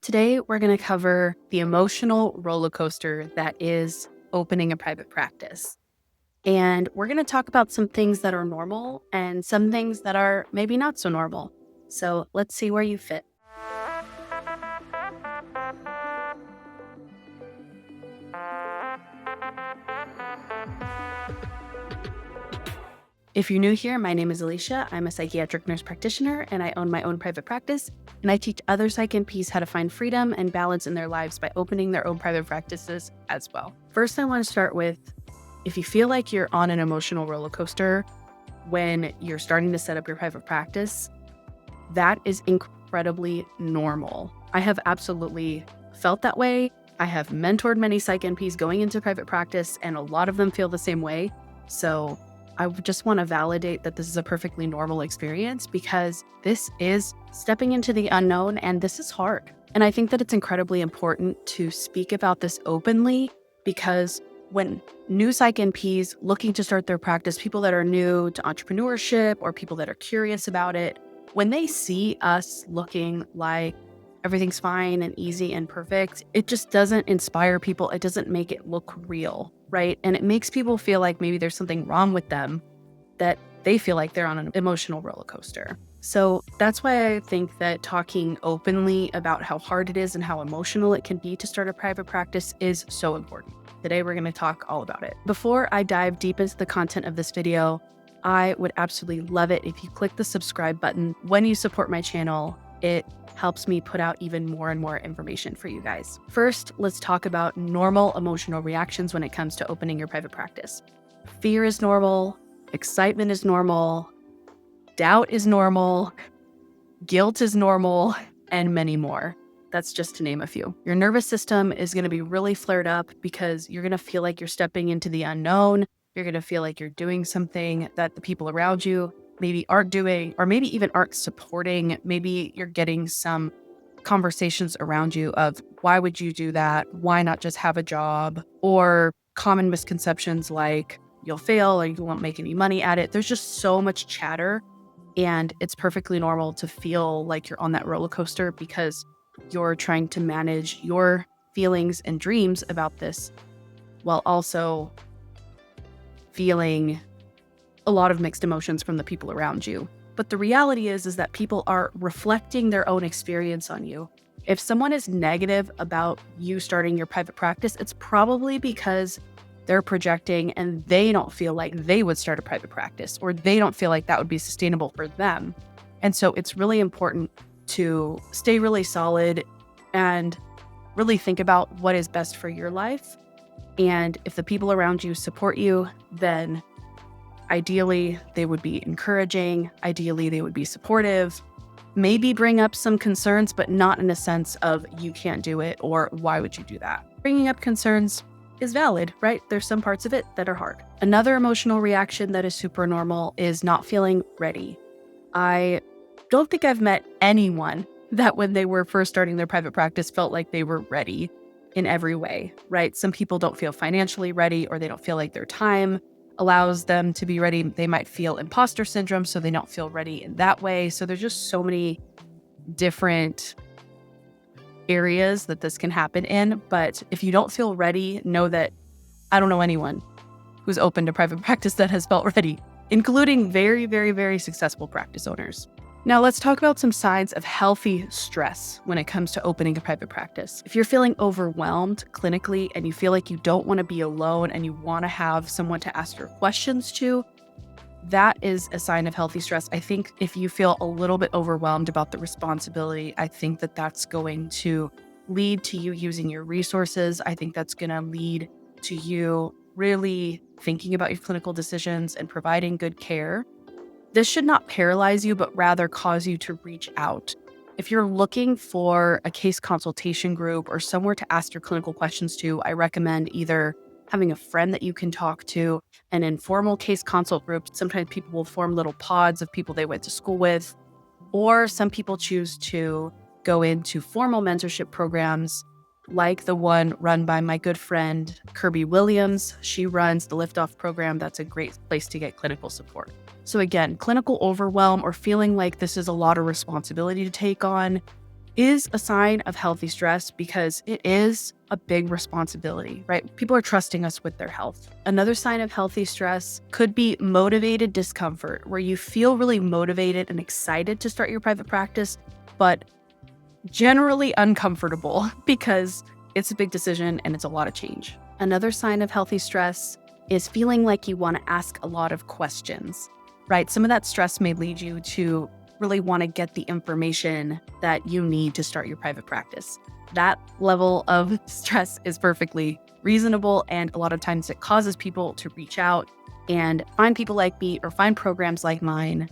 Today, we're going to cover the emotional roller coaster that is opening a private practice. And we're going to talk about some things that are normal and some things that are maybe not so normal. So let's see where you fit. If you're new here, my name is Alysha. I'm a psychiatric nurse practitioner and I own my own private practice. And I teach other psych NPs how to find freedom and balance in their lives by opening their own private practices as well. First, I want to start with, if you feel like you're on an emotional roller coaster when you're starting to set up your private practice, that is incredibly normal. I have absolutely felt that way. I have mentored many psych NPs going into private practice, and a lot of them feel the same way. So I just want to validate that this is a perfectly normal experience because this is stepping into the unknown and this is hard. And I think that it's incredibly important to speak about this openly because when new psych NPs looking to start their practice, people that are new to entrepreneurship or people that are curious about it, when they see us looking like everything's fine and easy and perfect, it just doesn't inspire people. It doesn't make it look real, right? And it makes people feel like maybe there's something wrong with them, that they feel like they're on an emotional roller coaster. So that's why I think that talking openly about how hard it is and how emotional it can be to start a private practice is so important. Today, we're going to talk all about it. Before I dive deep into the content of this video, I would absolutely love it if you click the subscribe button. When you support my channel, it helps me put out even more and more information for you guys. First, let's talk about normal emotional reactions when it comes to opening your private practice. Fear is normal, excitement is normal, doubt is normal, guilt is normal, and many more. That's just to name a few. Your nervous system is going to be really flared up because you're going to feel like you're stepping into the unknown. You're going to feel like you're doing something that the people around you maybe aren't doing, or maybe even aren't supporting. Maybe you're getting some conversations around you of, why would you do that? Why not just have a job? Or common misconceptions like you'll fail or you won't make any money at it. There's just so much chatter, and it's perfectly normal to feel like you're on that roller coaster because you're trying to manage your feelings and dreams about this while also feeling a lot of mixed emotions from the people around you. But the reality is that people are reflecting their own experience on you. If someone is negative about you starting your private practice, it's probably because they're projecting and they don't feel like they would start a private practice, or they don't feel like that would be sustainable for them. And so it's really important to stay really solid and really think about what is best for your life. And if the people around you support you, then ideally, they would be encouraging. Ideally, they would be supportive. Maybe bring up some concerns, but not in a sense of you can't do it or why would you do that. Bringing up concerns is valid, right? There's some parts of it that are hard. Another emotional reaction that is super normal is not feeling ready. I don't think I've met anyone that when they were first starting their private practice felt like they were ready in every way, right? Some people don't feel financially ready, or they don't feel like their time allows them to be ready. They might feel imposter syndrome, so they don't feel ready in that way. So there's just so many different areas that this can happen in. But if you don't feel ready, know that I don't know anyone who's opened a private practice that has felt ready, including very, very, very successful practice owners. Now let's talk about some signs of healthy stress when it comes to opening a private practice. If you're feeling overwhelmed clinically and you feel like you don't want to be alone and you want to have someone to ask your questions to, that is a sign of healthy stress. I think if you feel a little bit overwhelmed about the responsibility, I think that that's going to lead to you using your resources. I think that's going to lead to you really thinking about your clinical decisions and providing good care. This should not paralyze you, but rather cause you to reach out. If you're looking for a case consultation group or somewhere to ask your clinical questions to, I recommend either having a friend that you can talk to, an informal case consult group. Sometimes people will form little pods of people they went to school with, or some people choose to go into formal mentorship programs like the one run by my good friend, Kirby Williams. She runs the Liftoff program. That's a great place to get clinical support. So again, clinical overwhelm or feeling like this is a lot of responsibility to take on, is a sign of healthy stress because it is a big responsibility, right? People are trusting us with their health. Another sign of healthy stress could be motivated discomfort, where you feel really motivated and excited to start your private practice, but generally uncomfortable because it's a big decision and it's a lot of change. Another sign of healthy stress is feeling like you want to ask a lot of questions, right? Some of that stress may lead you to really want to get the information that you need to start your private practice. That level of stress is perfectly reasonable, and a lot of times it causes people to reach out and find people like me or find programs like mine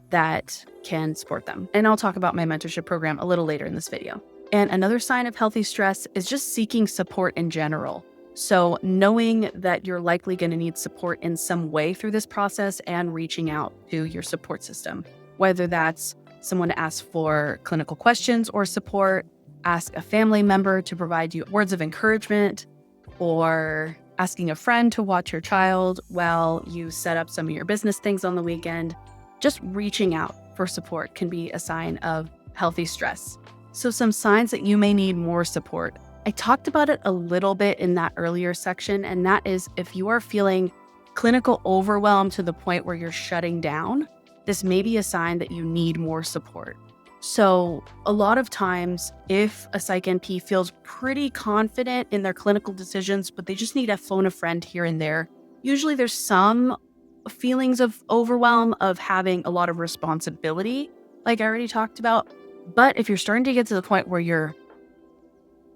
that can support them. And I'll talk about my mentorship program a little later in this video. And another sign of healthy stress is just seeking support in general. So knowing that you're likely going to need support in some way through this process and reaching out to your support system, whether that's someone to ask for clinical questions or support, ask a family member to provide you words of encouragement, or asking a friend to watch your child while you set up some of your business things on the weekend. Just reaching out for support can be a sign of healthy stress. So some signs that you may need more support. I talked about it a little bit in that earlier section, and that is if you are feeling clinical overwhelm to the point where you're shutting down, this may be a sign that you need more support. So a lot of times, if a psych NP feels pretty confident in their clinical decisions, but they just need to phone a friend here and there, usually there's some feelings of overwhelm of having a lot of responsibility, like I already talked about. But if you're starting to get to the point where you're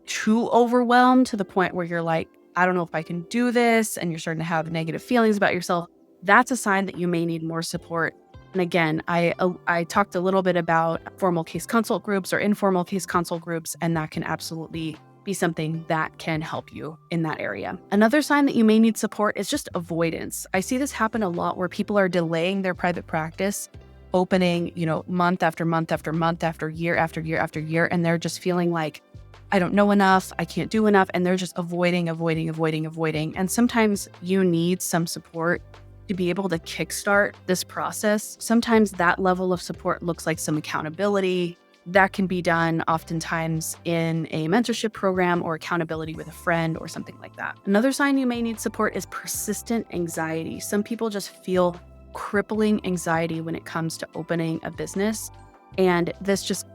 too overwhelmed to the point where you're like, I don't know if I can do this, and you're starting to have negative feelings about yourself, that's a sign that you may need more support. And again, I talked a little bit about formal case consult groups or informal case consult groups, and that can absolutely be something that can help you in that area. Another sign that you may need support is just avoidance. I see this happen a lot where people are delaying their private practice opening, month after month after month after year after year after year, and they're just feeling like, I don't know enough, I can't do enough, and they're just avoiding. And sometimes you need some support to be able to kickstart this process. Sometimes that level of support looks like some accountability. That can be done oftentimes in a mentorship program or accountability with a friend or something like that. Another sign you may need support is persistent anxiety. Some people just feel crippling anxiety when it comes to opening a business, and this just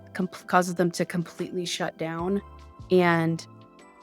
causes them to completely shut down. And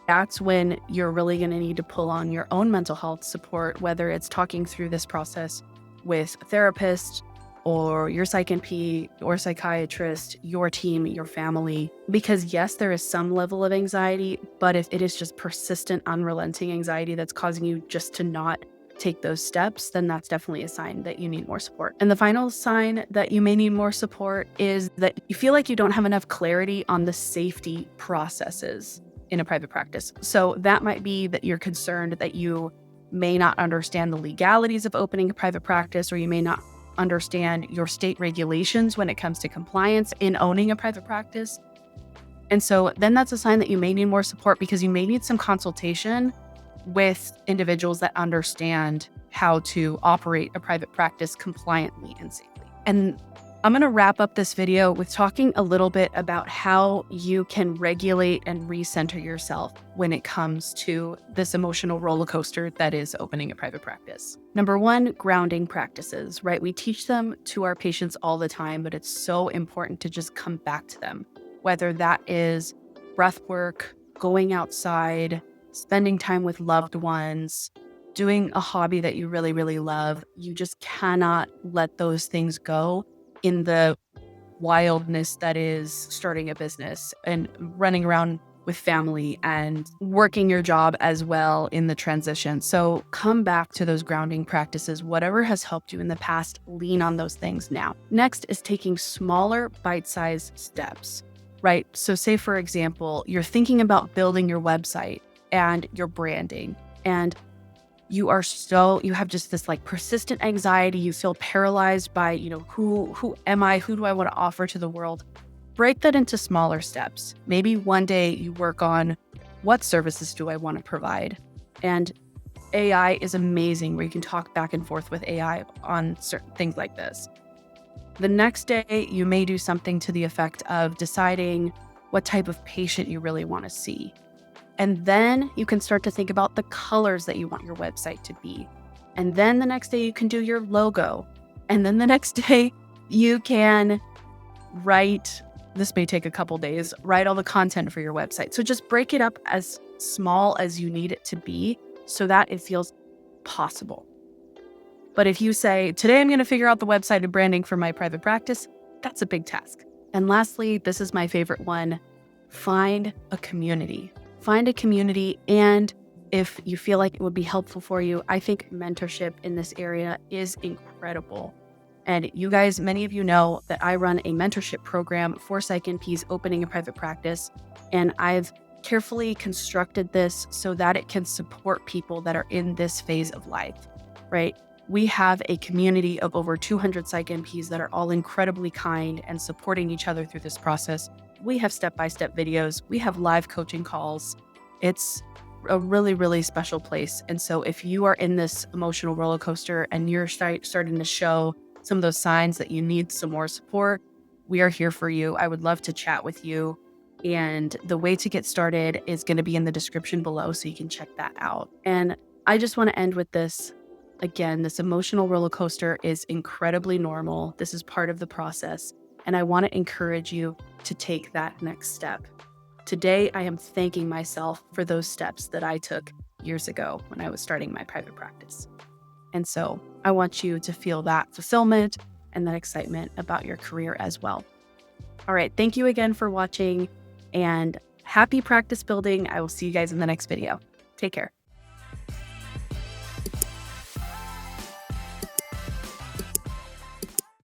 that's when you're really going to need to pull on your own mental health support, whether it's talking through this process with a therapist or your psych NP or psychiatrist, your team, your family. Because yes, there is some level of anxiety, but if it is just persistent, unrelenting anxiety that's causing you just to not take those steps, then that's definitely a sign that you need more support. And the final sign that you may need more support is that you feel like you don't have enough clarity on the safety processes in a private practice. So that might be that you're concerned that you may not understand the legalities of opening a private practice, or you may not understand your state regulations when it comes to compliance in owning a private practice. And so then that's a sign that you may need more support, because you may need some consultation with individuals that understand how to operate a private practice compliantly and safely. And I'm going to wrap up this video with talking a little bit about how you can regulate and recenter yourself when it comes to this emotional roller coaster that is opening a private practice. Number one, grounding practices, right? We teach them to our patients all the time, but it's so important to just come back to them, whether that is breath work, going outside, spending time with loved ones, doing a hobby that you really, really love. You just cannot let those things go in the wildness that is starting a business and running around with family and working your job as well in the transition. So come back to those grounding practices. Whatever has helped you in the past, lean on those things now. Next is taking smaller bite-sized steps, right? So say, for example, you're thinking about building your website and your branding, and you have just this like persistent anxiety. You feel paralyzed by, who am I? Who do I want to offer to the world? Break that into smaller steps. Maybe one day you work on what services do I want to provide? And AI is amazing, where you can talk back and forth with AI on certain things like this. The next day, you may do something to the effect of deciding what type of patient you really want to see. And then you can start to think about the colors that you want your website to be. And then the next day you can do your logo. And then the next day you can write, this may take a couple days, write all the content for your website. So just break it up as small as you need it to be so that it feels possible. But if you say, today I'm going to figure out the website and branding for my private practice, that's a big task. And lastly, this is my favorite one, find a community. Find a community, and if you feel like it would be helpful for you, I think mentorship in this area is incredible. And you guys, many of you know that I run a mentorship program for Psych NPs opening a private practice, and I've carefully constructed this so that it can support people that are in this phase of life, right? We have a community of over 200 Psych NPs that are all incredibly kind and supporting each other through this process. We have step-by-step videos. We have live coaching calls. It's a really, really special place. And so if you are in this emotional roller coaster and you're starting to show some of those signs that you need some more support, we are here for you. I would love to chat with you. And the way to get started is going to be in the description below, so you can check that out. And I just want to end with this. Again, this emotional roller coaster is incredibly normal. This is part of the process. And I want to encourage you to take that next step. Today, I am thanking myself for those steps that I took years ago when I was starting my private practice. And so I want you to feel that fulfillment and that excitement about your career as well. All right. Thank you again for watching, and happy practice building. I will see you guys in the next video. Take care.